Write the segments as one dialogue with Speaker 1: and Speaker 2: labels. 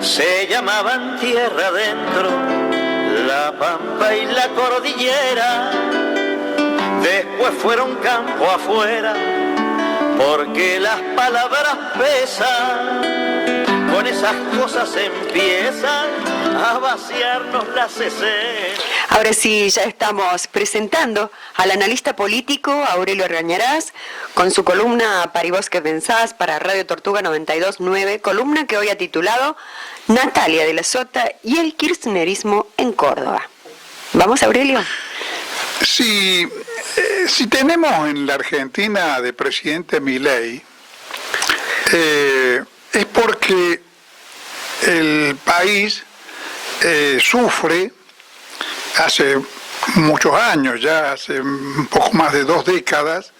Speaker 1: se llamaban tierra adentro, la pampa y la cordillera, después fueron campo afuera, porque las palabras pesan, con esas cosas empiezan a vaciarnos las heces.
Speaker 2: Ahora sí, ya estamos presentando al analista político Aurelio Rañarás con su columna Para vos que pensás para Radio Tortuga 92.9, columna que hoy ha titulado Natalia de la Sota y el kirchnerismo en Córdoba. ¿Vamos, Aurelio?
Speaker 3: Si tenemos en la Argentina de presidente Milei, es porque el país sufre hace muchos años, ya hace un poco más de 2 décadas,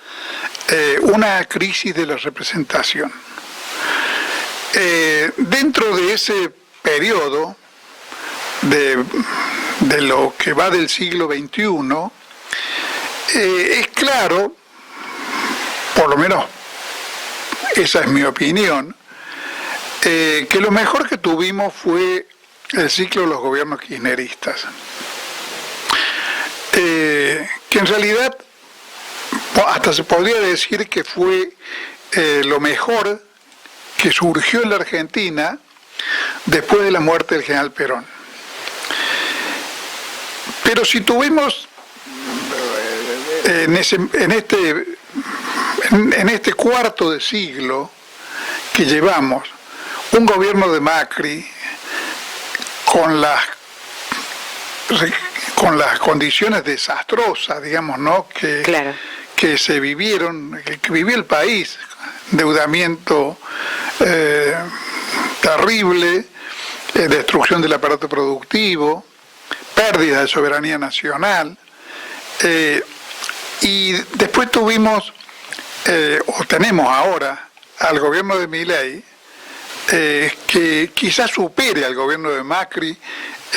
Speaker 3: una crisis de la representación. Dentro de ese periodo de lo que va del siglo XXI, es claro, por lo menos esa es mi opinión, que lo mejor que tuvimos fue el ciclo de los gobiernos kirchneristas. Que en realidad hasta se podría decir que fue lo mejor que surgió en la Argentina después de la muerte del general Perón. Pero si tuvimos en este cuarto de siglo que llevamos un gobierno de Macri con las condiciones desastrosas, digamos, ¿no? Que se vivieron, que vivió el país, endeudamiento terrible, destrucción del aparato productivo, pérdida de soberanía nacional, y después tuvimos, o tenemos ahora, al gobierno de Milei, que quizás supere al gobierno de Macri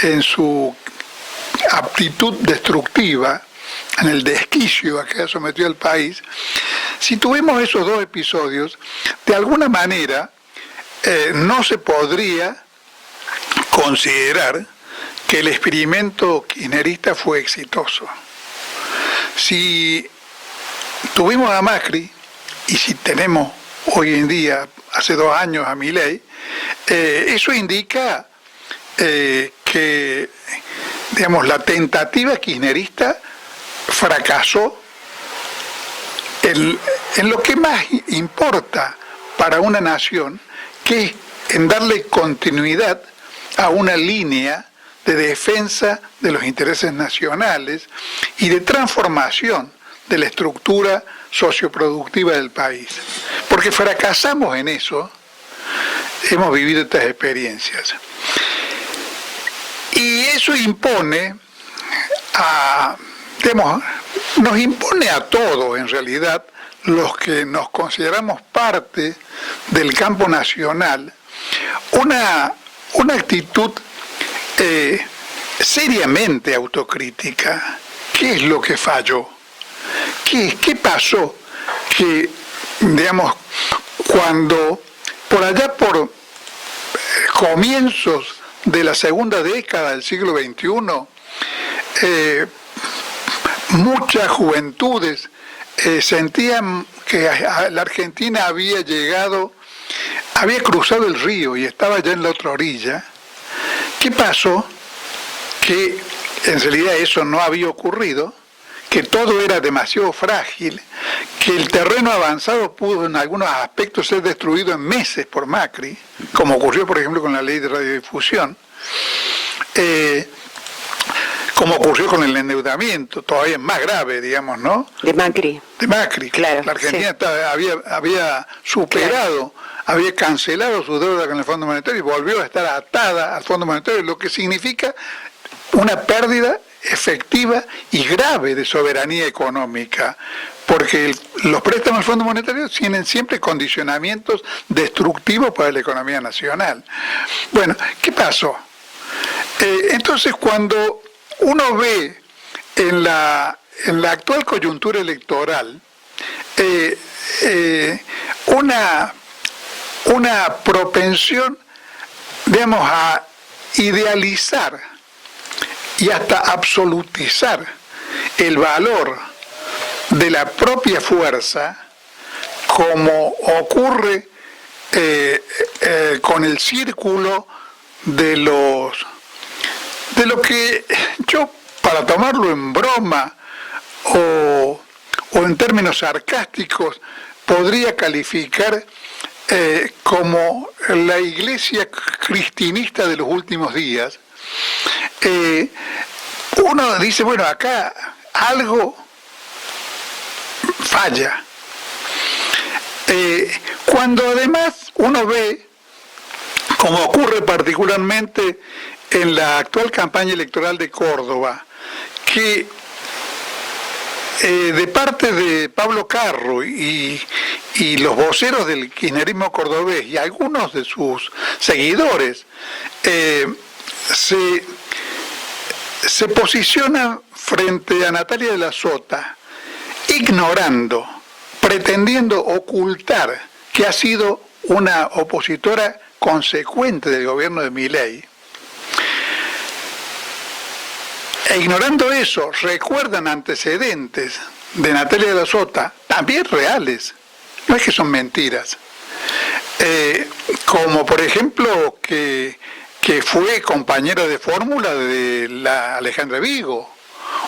Speaker 3: en su aptitud destructiva, en el desquicio a que ha sometido al país. Si tuvimos esos 2 episodios, de alguna manera no se podría considerar que el experimento kirchnerista fue exitoso. Si tuvimos a Macri, y si tenemos hoy en día, hace 2 años, a Milei, eso indica que, digamos, la tentativa kirchnerista fracasó en lo que más importa para una nación, que es en darle continuidad a una línea de defensa de los intereses nacionales y de transformación de la estructura socioproductiva del país. Porque fracasamos en eso, hemos vivido estas experiencias. Y eso impone nos impone a todos, en realidad, los que nos consideramos parte del campo nacional, una actitud seriamente autocrítica. ¿Qué es lo que falló? ¿Qué pasó? Que, digamos, cuando por allá por comienzos de la segunda década del siglo XXI, muchas juventudes sentían que la Argentina había cruzado el río y estaba ya en la otra orilla. ¿Qué pasó? Que en realidad eso no había ocurrido, que todo era demasiado frágil, que el terreno avanzado pudo en algunos aspectos ser destruido en meses por Macri, como ocurrió por ejemplo con la ley de radiodifusión, como ocurrió con el endeudamiento, todavía más grave, digamos, ¿no?
Speaker 2: De Macri.
Speaker 3: De Macri.
Speaker 2: Claro,
Speaker 3: la Argentina
Speaker 2: sí.
Speaker 3: había superado, había cancelado su deuda con el Fondo Monetario y volvió a estar atada al Fondo Monetario, lo que significa una pérdida efectiva y grave de soberanía económica, porque los préstamos del Fondo Monetario tienen siempre condicionamientos destructivos para la economía nacional. Bueno, ¿qué pasó? Entonces, cuando uno ve en la actual coyuntura electoral una propensión digamos, a idealizar y hasta absolutizar el valor de la propia fuerza, como ocurre con el círculo de lo que yo, para tomarlo en broma o en términos sarcásticos, podría calificar como la iglesia cristinista de los últimos días. Uno dice, bueno, acá algo falla. Cuando además uno ve, como ocurre particularmente en la actual campaña electoral de Córdoba, que de parte de Pablo Carro y los voceros del kirchnerismo cordobés y algunos de sus seguidores se posicionan frente a Natalia de la Sota, ignorando, pretendiendo ocultar que ha sido una opositora consecuente del gobierno de Milei. E ignorando eso, recuerdan antecedentes de Natalia de la Sota, también reales, no es que son mentiras, como por ejemplo que fue compañera de fórmula de la Alejandra Vigo,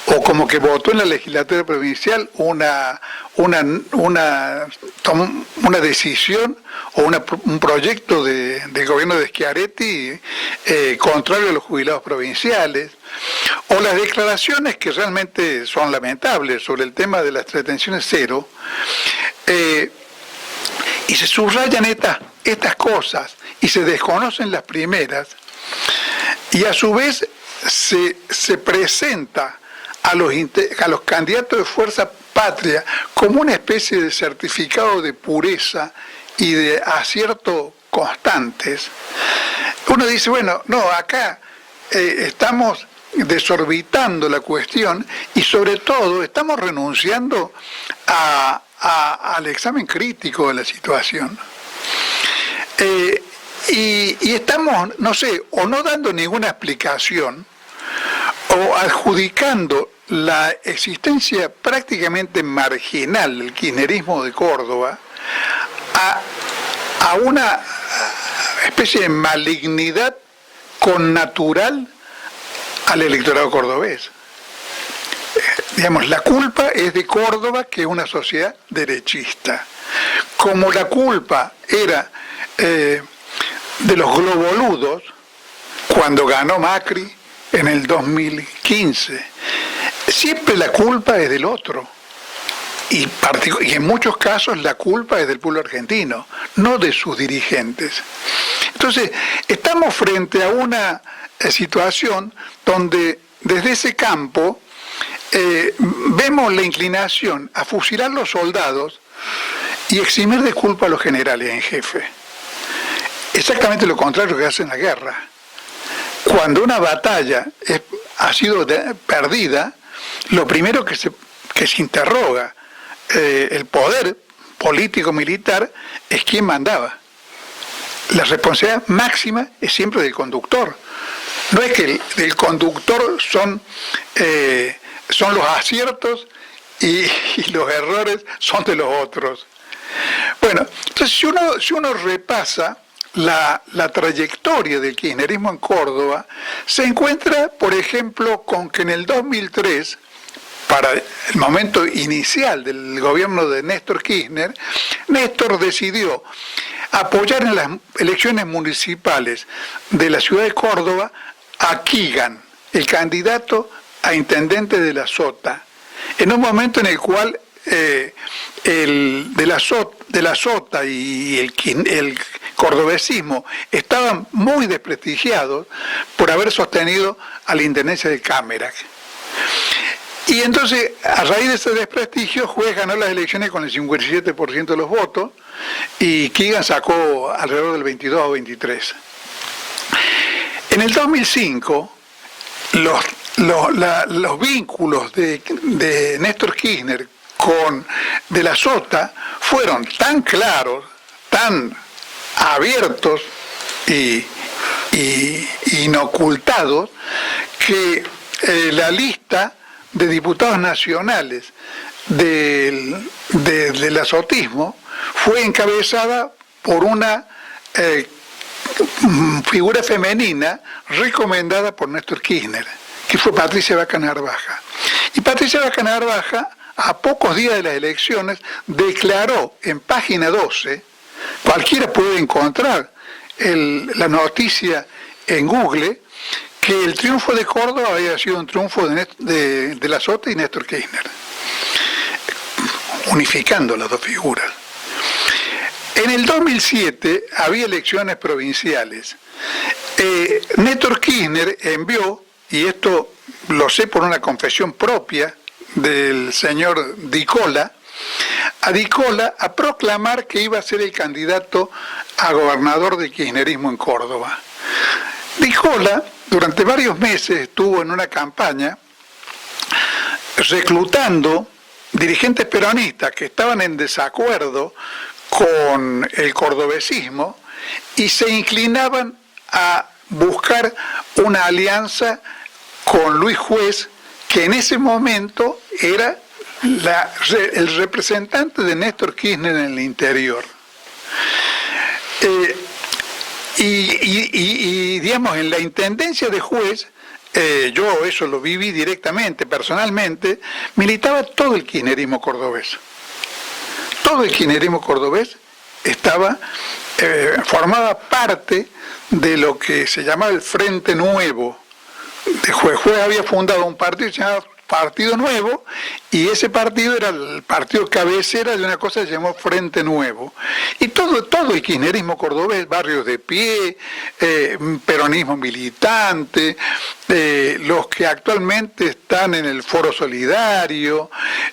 Speaker 3: o como que votó en la legislatura provincial una decisión o un proyecto del gobierno de Schiaretti contrario a los jubilados provinciales, o las declaraciones que realmente son lamentables sobre el tema de las retenciones cero, y se subrayan estas cosas y se desconocen las primeras, y a su vez se presenta a los candidatos de Fuerza Patria como una especie de certificado de pureza y de acierto constantes. Uno dice, bueno, no, acá estamos desorbitando la cuestión y sobre todo estamos renunciando al examen crítico de la situación. Y estamos, no sé, o no dando ninguna explicación, o adjudicando la existencia prácticamente marginal del kirchnerismo de Córdoba a una especie de malignidad connatural al electorado cordobés. Digamos, la culpa es de Córdoba, que es una sociedad derechista. Como la culpa era de los globoludos, cuando ganó Macri en el 2015, siempre la culpa es del otro. Y en muchos casos la culpa es del pueblo argentino, no de sus dirigentes. Entonces, estamos frente a una situación donde desde ese campo vemos la inclinación a fusilar los soldados y eximir de culpa a los generales en jefe. Exactamente lo contrario que hace en la guerra. Cuando una batalla ha sido perdida, lo primero que se interroga el poder político-militar es quién mandaba. La responsabilidad máxima es siempre del conductor. No es que del conductor son los aciertos y los errores son de los otros. Bueno, entonces si uno repasa la trayectoria del kirchnerismo en Córdoba, se encuentra, por ejemplo, con que en el 2003, para el momento inicial del gobierno de Néstor Kirchner, Néstor decidió apoyar en las elecciones municipales de la ciudad de Córdoba a Kigan, el candidato a intendente de la Sota, en un momento en el cual de la Sota y el cordobesismo estaban muy desprestigiados por haber sostenido a la intendencia de Cámara. Y entonces, a raíz de ese desprestigio, Juez ganó las elecciones con el 57% de los votos y Kigan sacó alrededor del 22 o 23. En el 2005, los vínculos de Néstor Kirchner con de la Sota fueron tan claros, tan abiertos y inocultados que la lista de diputados nacionales del azotismo fue encabezada por una figura femenina recomendada por Néstor Kirchner, que fue Patricia Vaca Narvaja. Y Patricia Vaca Narvaja, a pocos días de las elecciones, declaró en página 12, cualquiera puede encontrar la noticia en Google, que el triunfo de Córdoba había sido un triunfo de la Sota y Néstor Kirchner, unificando las dos figuras. En el 2007 había elecciones provinciales. Néstor Kirchner envió, y esto lo sé por una confesión propia del señor Di Cola, a proclamar que iba a ser el candidato a gobernador del kirchnerismo en Córdoba. Di Cola durante varios meses estuvo en una campaña reclutando dirigentes peronistas que estaban en desacuerdo con el cordobesismo y se inclinaban a buscar una alianza con Luis Juez, que en ese momento era el representante de Néstor Kirchner en el interior. Digamos, en la intendencia de Juez, yo eso lo viví directamente, personalmente, militaba todo el kirchnerismo cordobés. Todo el kirchnerismo cordobés formaba parte de lo que se llamaba el Frente Nuevo de Juez. Juez había fundado un partido que se llamaba Partido Nuevo, y ese partido era el partido cabecera de una cosa que se llamó Frente Nuevo. Y todo el kirchnerismo cordobés, Barrios de Pie, peronismo militante, los que actualmente están en el Foro Solidario,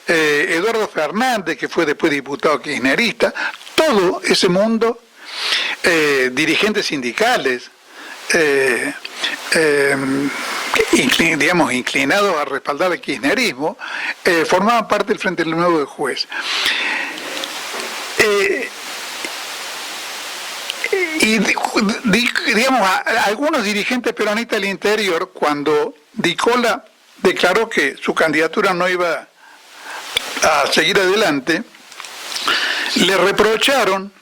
Speaker 3: Eduardo Fernández, que fue después diputado kirchnerista, todo ese mundo, dirigentes sindicales, inclinados a respaldar el kirchnerismo, formaban parte del Frente Nuevo de Juez. Algunos dirigentes peronistas del interior, cuando Di Cola declaró que su candidatura no iba a seguir adelante, le reprocharon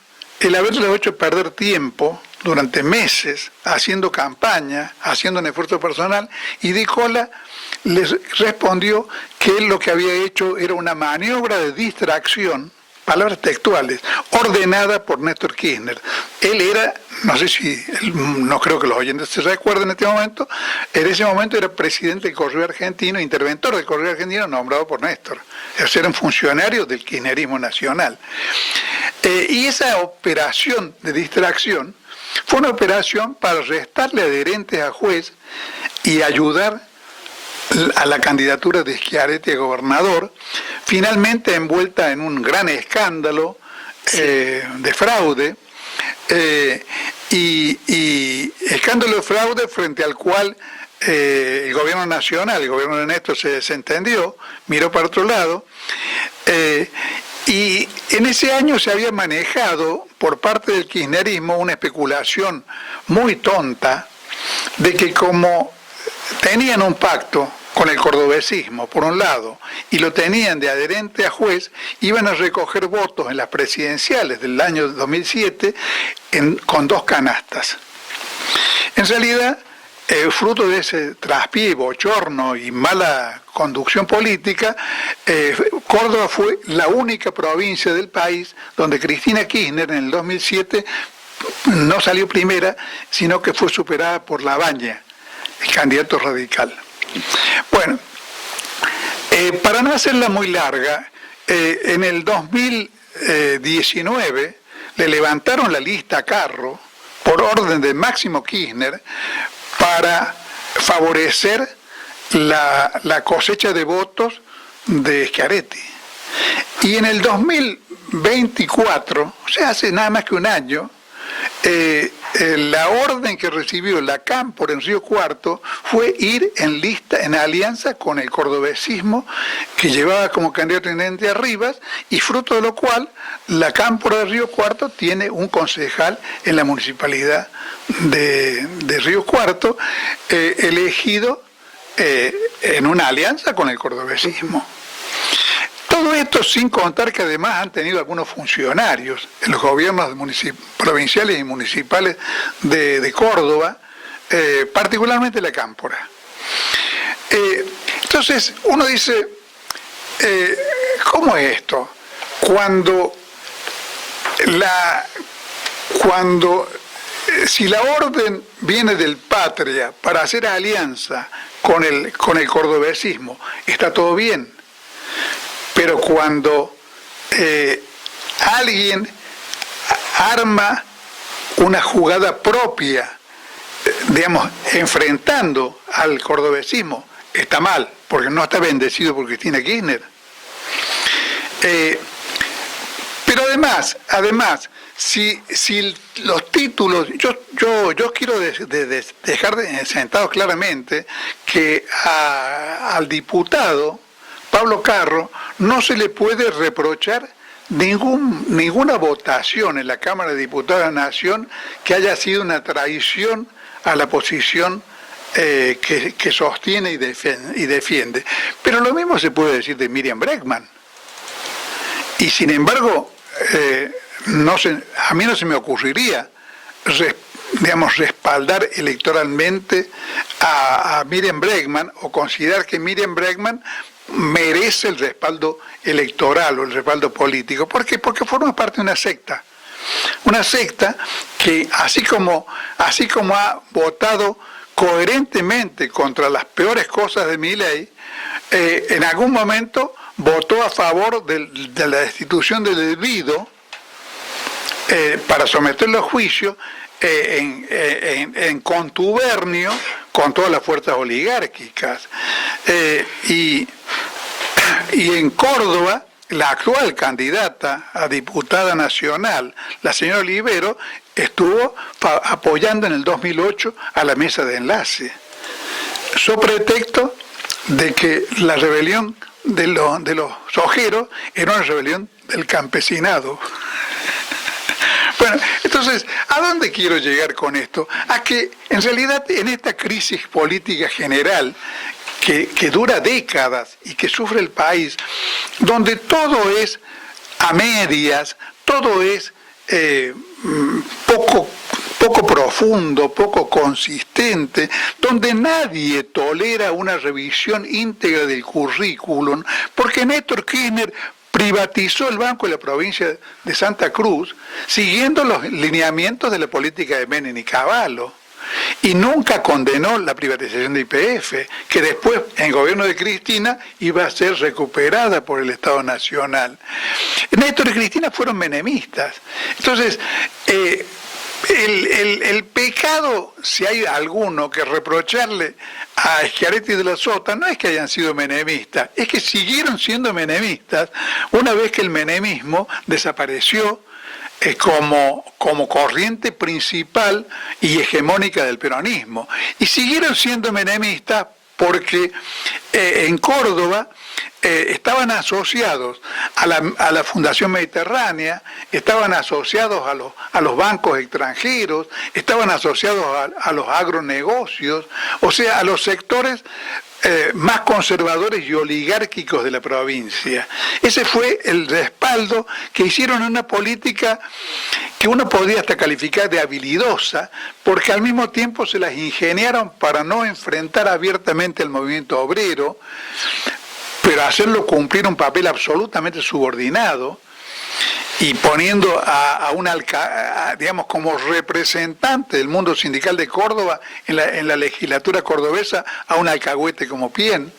Speaker 3: el haberle hecho perder tiempo durante meses haciendo campaña, haciendo un esfuerzo personal, y Di Cola les respondió que él lo que había hecho era una maniobra de distracción, palabras textuales, ordenada por Néstor Kirchner. Él era, no creo que los oyentes se recuerden en este momento, en ese momento era presidente del Correo Argentino, interventor del Correo Argentino nombrado por Néstor. Ellos eran funcionarios del kirchnerismo nacional. Y esa operación de distracción fue una operación para restarle adherentes a Juez y ayudar a la candidatura de Schiaretti a gobernador, finalmente envuelta en un gran escándalo de fraude, y escándalo de fraude frente al cual el gobierno nacional, el gobierno de Néstor, se desentendió, miró para otro lado, y en ese año se había manejado por parte del kirchnerismo una especulación muy tonta de que como tenían un pacto con el cordobesismo, por un lado, y lo tenían de adherente a Juez, iban a recoger votos en las presidenciales del año 2007 con 2 canastas. En realidad, fruto de ese traspié, bochorno y mala conducción política, Córdoba fue la única provincia del país donde Cristina Kirchner en el 2007 no salió primera, sino que fue superada por Labaña, el candidato radical. Bueno, para no hacerla muy larga, en el 2019 le levantaron la lista a Carro por orden de Máximo Kirchner para favorecer la cosecha de votos de Schiaretti. Y en el 2024, o sea, hace nada más que un año, la orden que recibió la Cámpora en Río Cuarto fue ir en alianza con el cordobesismo que llevaba como candidato intendente a Rivas, y fruto de lo cual la Cámpora de Río Cuarto tiene un concejal en la municipalidad de Río Cuarto, elegido en una alianza con el cordobesismo. Todo esto sin contar que además han tenido algunos funcionarios en los gobiernos provinciales y municipales de Córdoba, particularmente la Cámpora. Entonces uno dice, ¿cómo es esto? Si la orden viene del Patria para hacer alianza con el cordobesismo, está todo bien. Pero cuando alguien arma una jugada propia, digamos, enfrentando al cordobesismo, está mal, porque no está bendecido por Cristina Kirchner. Pero además, si los títulos, yo quiero dejar sentado claramente que al diputado Pablo Carro no se le puede reprochar ninguna votación en la Cámara de Diputados de la Nación que haya sido una traición a la posición que sostiene y defiende. Pero lo mismo se puede decir de Miriam Bregman. Y sin embargo, a mí no se me ocurriría respaldar electoralmente a Miriam Bregman o considerar que Miriam Bregman merece el respaldo electoral o el respaldo político. ¿Por qué? Porque forma parte de una secta. Una secta que así como ha votado coherentemente contra las peores cosas de Milei, en algún momento votó a favor de la destitución del Guido para someterlo a juicio en contubernio con todas las fuerzas oligárquicas. Y en Córdoba, la actual candidata a diputada nacional, la señora Olivero, estuvo apoyando en el 2008 a la mesa de enlace, so pretexto de que la rebelión de los ojeros era una rebelión del campesinado. Bueno, entonces, ¿a dónde quiero llegar con esto? A que, en realidad, en esta crisis política general, que dura décadas y que sufre el país, donde todo es a medias, todo es poco profundo, poco consistente, donde nadie tolera una revisión íntegra del currículum, porque Néstor Kirchner privatizó el Banco de la provincia de Santa Cruz, siguiendo los lineamientos de la política de Menem y Cavallo, y nunca condenó la privatización de YPF, que después, en el gobierno de Cristina, iba a ser recuperada por el Estado Nacional. Néstor y Cristina fueron menemistas. Entonces, el pecado, si hay alguno que reprocharle a Schiaretti de la Sota, no es que hayan sido menemistas, es que siguieron siendo menemistas una vez que el menemismo desapareció como corriente principal y hegemónica del peronismo. Y siguieron siendo menemistas porque en Córdoba estaban asociados a la Fundación Mediterránea, estaban asociados a los bancos extranjeros, estaban asociados a los agronegocios, o sea, a los sectores más conservadores y oligárquicos de la provincia. Ese fue el respaldo que hicieron en una política que uno podría hasta calificar de habilidosa, porque al mismo tiempo se las ingeniaron para no enfrentar abiertamente al movimiento obrero, pero hacerlo cumplir un papel absolutamente subordinado, y poniendo digamos, como representante del mundo sindical de Córdoba en la legislatura cordobesa a un alcahuete como Pien,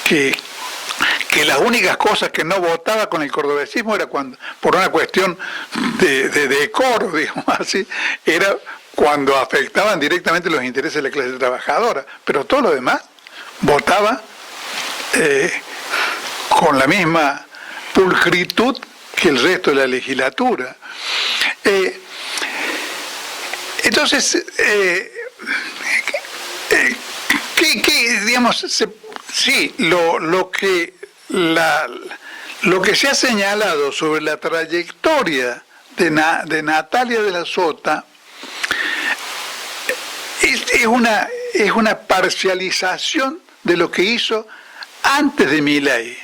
Speaker 3: que las únicas cosas que no votaba con el cordobesismo era por una cuestión de decoro, digamos así, era cuando afectaban directamente los intereses de la clase trabajadora, pero todo lo demás votaba con la misma pulcritud que el resto de la legislatura. Entonces, digamos, sí, lo que se ha señalado sobre la trayectoria de Natalia de la Sota es una parcialización de lo que hizo antes de Milei.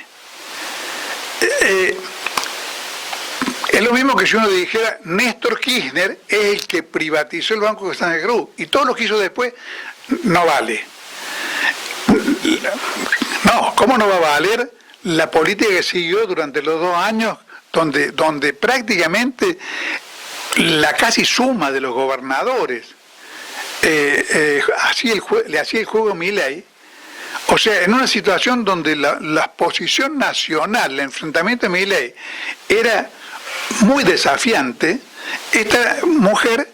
Speaker 3: Es lo mismo que si uno dijera Néstor Kirchner es el que privatizó el Banco de Santa Cruz y todo lo que hizo después no vale. No, ¿cómo no va a valer la política que siguió durante los 2 años donde prácticamente la casi suma de los gobernadores le hacía el juego a Milei? O sea, en una situación donde la posición nacional, el enfrentamiento de Milei era muy desafiante, esta mujer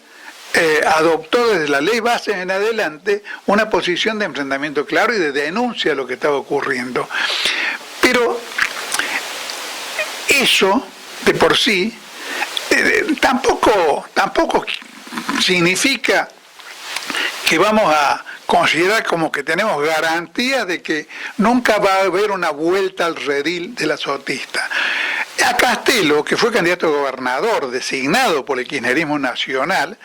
Speaker 3: adoptó desde la ley base en adelante una posición de enfrentamiento claro y de denuncia de lo que estaba ocurriendo. Pero eso, de por sí, tampoco significa que vamos a considerar como que tenemos garantías de que nunca va a haber una vuelta al redil de la sotista. A Castelo, que fue candidato a gobernador designado por el kirchnerismo nacional,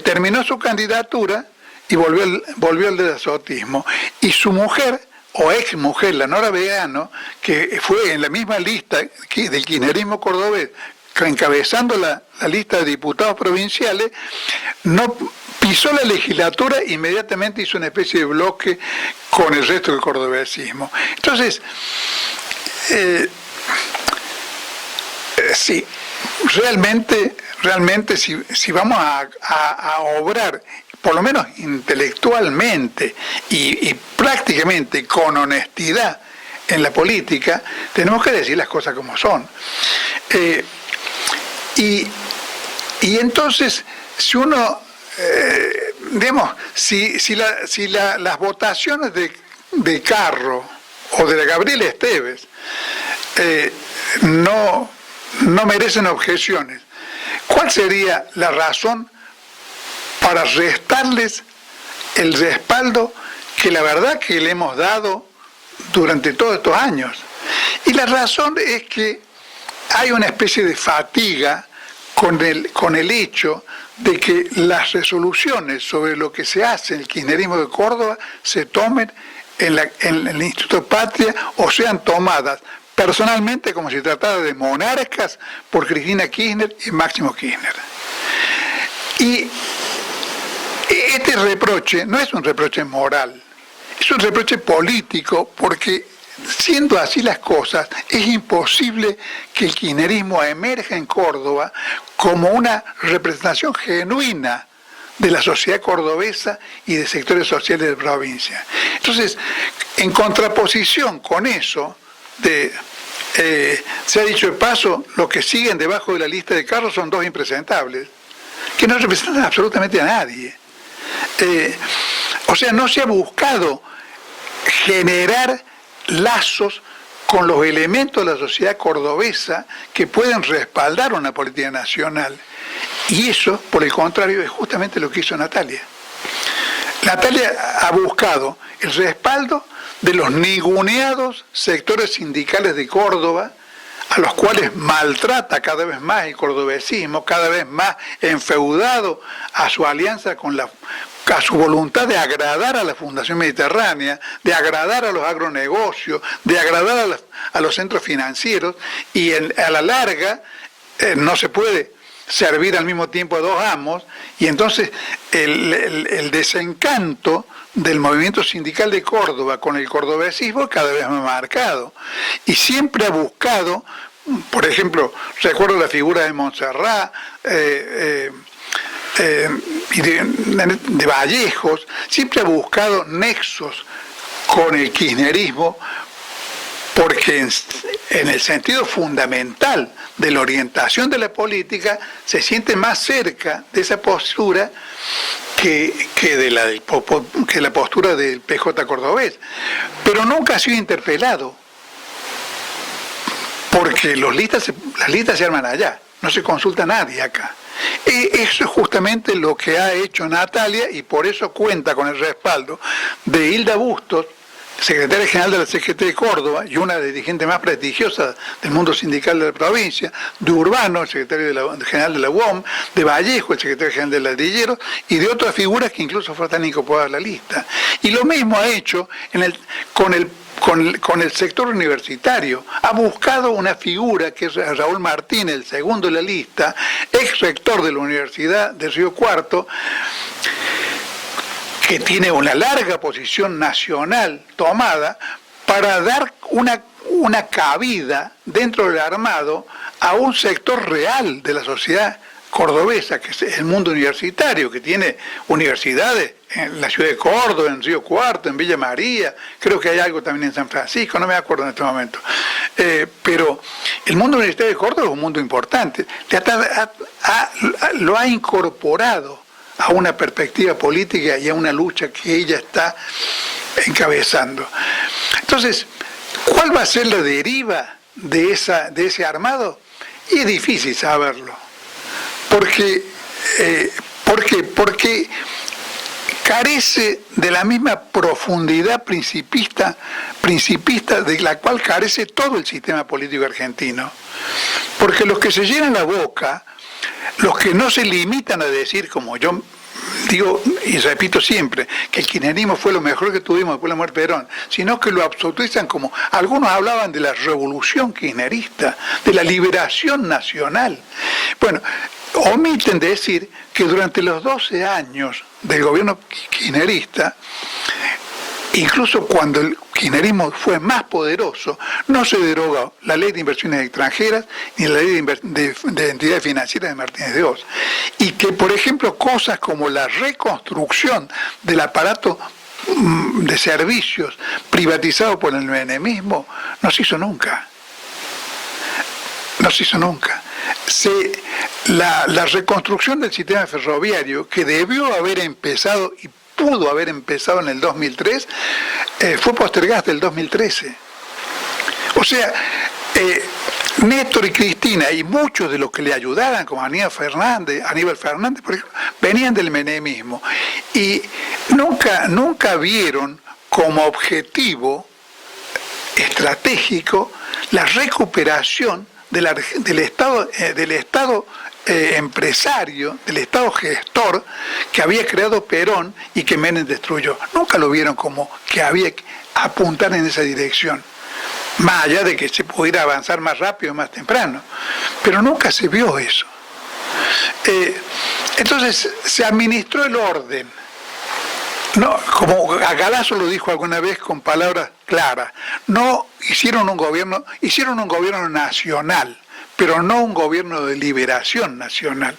Speaker 3: terminó su candidatura y volvió al desotismo. Y su mujer, o ex mujer, la Nora Vegano, que fue en la misma lista del kirchnerismo cordobés, encabezando la lista de diputados provinciales, no pisó la legislatura, inmediatamente hizo una especie de bloque con el resto del cordobesismo. Entonces, sí, realmente si vamos a obrar, por lo menos intelectualmente y prácticamente con honestidad en la política, tenemos que decir las cosas como son. Y entonces, si uno, digamos, si las votaciones de Carro o de Gabriel Esteves no merecen objeciones, ¿cuál sería la razón para restarles el respaldo que la verdad que le hemos dado durante todos estos años? Y la razón es que hay una especie de fatiga con el hecho de que las resoluciones sobre lo que se hace en el kirchnerismo de Córdoba se tomen en el Instituto Patria o sean tomadas personalmente como si tratara de monarcas por Cristina Kirchner y Máximo Kirchner. Y este reproche no es un reproche moral, es un reproche político, porque siendo así las cosas, es imposible que el kirchnerismo emerja en Córdoba como una representación genuina de la sociedad cordobesa y de sectores sociales de la provincia. Entonces, en contraposición con eso, se ha dicho de paso, los que siguen debajo de la lista de Carlos son 2 impresentables, que no representan absolutamente a nadie. O sea, no se ha buscado generar lazos con los elementos de la sociedad cordobesa que pueden respaldar una política nacional. Y eso, por el contrario, es justamente lo que hizo Natalia. Natalia ha buscado el respaldo de los ninguneados sectores sindicales de Córdoba, a los cuales maltrata cada vez más el cordobesismo, cada vez más enfeudado a su alianza a su voluntad de agradar a la Fundación Mediterránea, de agradar a los agronegocios, de agradar a los centros financieros, y a la larga no se puede servir al mismo tiempo a 2 amos, y entonces el desencanto del movimiento sindical de Córdoba con el cordobesismo es cada vez más marcado, y siempre ha buscado, por ejemplo, recuerdo la figura de Montserrat, y de Vallejos, siempre ha buscado nexos con el kirchnerismo, porque en el sentido fundamental de la orientación de la política se siente más cerca de esa postura que la postura del PJ cordobés, pero nunca ha sido interpelado, porque las listas se arman allá. no se consulta a nadie acá. Eso es justamente lo que ha hecho Natalia y por eso cuenta con el respaldo de Hilda Bustos, secretaria general de la CGT de Córdoba y una dirigente más prestigiosa del mundo sindical de la provincia, de Urbano, el secretario general de la UOM, de Vallejo, el secretario general de Ladrilleros, y de otras figuras que incluso están incorporadas a la lista. Y lo mismo ha hecho con el sector universitario. Ha buscado una figura que es Raúl Martínez, el segundo de la lista, ex rector de la Universidad de Río Cuarto, que tiene una larga posición nacional tomada para dar una cabida dentro del armado a un sector real de la sociedad cordobesa, que es el mundo universitario, que tiene universidades en la ciudad de Córdoba, en Río Cuarto, en Villa María, creo que hay algo también en San Francisco, no me acuerdo en este momento. Pero el mundo universitario de Córdoba es un mundo importante, lo ha incorporado a una perspectiva política y a una lucha que ella está encabezando. Entonces, ¿cuál va a ser la deriva de ese armado? Y es difícil saberlo. Porque carece de la misma profundidad principista de la cual carece todo el sistema político argentino. Porque los que se llenan la boca, los que no se limitan a decir, como yo digo y repito siempre, que el kirchnerismo fue lo mejor que tuvimos después de la muerte de Perón, sino que lo absolutizan como, algunos hablaban de la revolución kirchnerista, de la liberación nacional. Bueno, omiten decir que durante los 12 años del gobierno kirchnerista, incluso cuando el kirchnerismo fue más poderoso, no se derogó la ley de inversiones extranjeras ni la ley de entidades financieras de Martínez de Oz. Y que, por ejemplo, cosas como la reconstrucción del aparato de servicios privatizado por el menemismo no se hizo nunca. No se hizo nunca. La reconstrucción del sistema ferroviario, que debió haber empezado y pudo haber empezado en el 2003, fue postergada hasta el 2013. O sea, Néstor y Cristina y muchos de los que le ayudaban, como Aníbal Fernández, por ejemplo, venían del menemismo y nunca vieron como objetivo estratégico la recuperación del Estado empresario, del Estado gestor que había creado Perón y que Menem destruyó. Nunca lo vieron como que había que apuntar en esa dirección, más allá de que se pudiera avanzar más rápido, más temprano, pero nunca se vio eso. Entonces se administró el orden. No, como Galazo lo dijo alguna vez con palabras claras, no hicieron un gobierno nacional, pero no un gobierno de liberación nacional.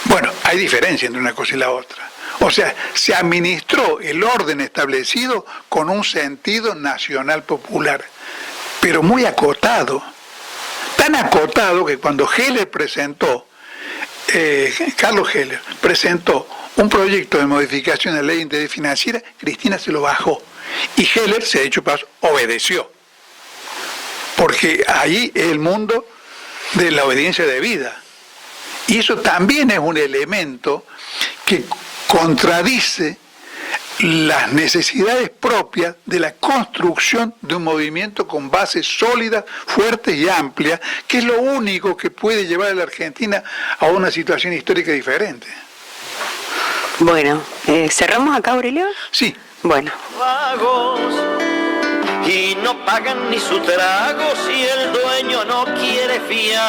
Speaker 3: Bueno, hay diferencia entre una cosa y la otra. O sea, se administró el orden establecido con un sentido nacional popular, pero muy acotado. Tan acotado que cuando Heller Carlos Heller presentó un proyecto de modificación de la ley de entidades financieras, Cristina se lo bajó. Y Heller, se ha hecho paso, obedeció. Porque ahí es el mundo de la obediencia debida. Y eso también es un elemento que contradice las necesidades propias de la construcción de un movimiento con bases sólidas, fuertes y amplias, que es lo único que puede llevar a la Argentina a una situación histórica diferente.
Speaker 2: Bueno, ¿cerramos acá, Aurelio?
Speaker 3: Sí.
Speaker 2: Bueno.
Speaker 1: Vagos y no pagan ni su trago si el dueño no quiere fiar.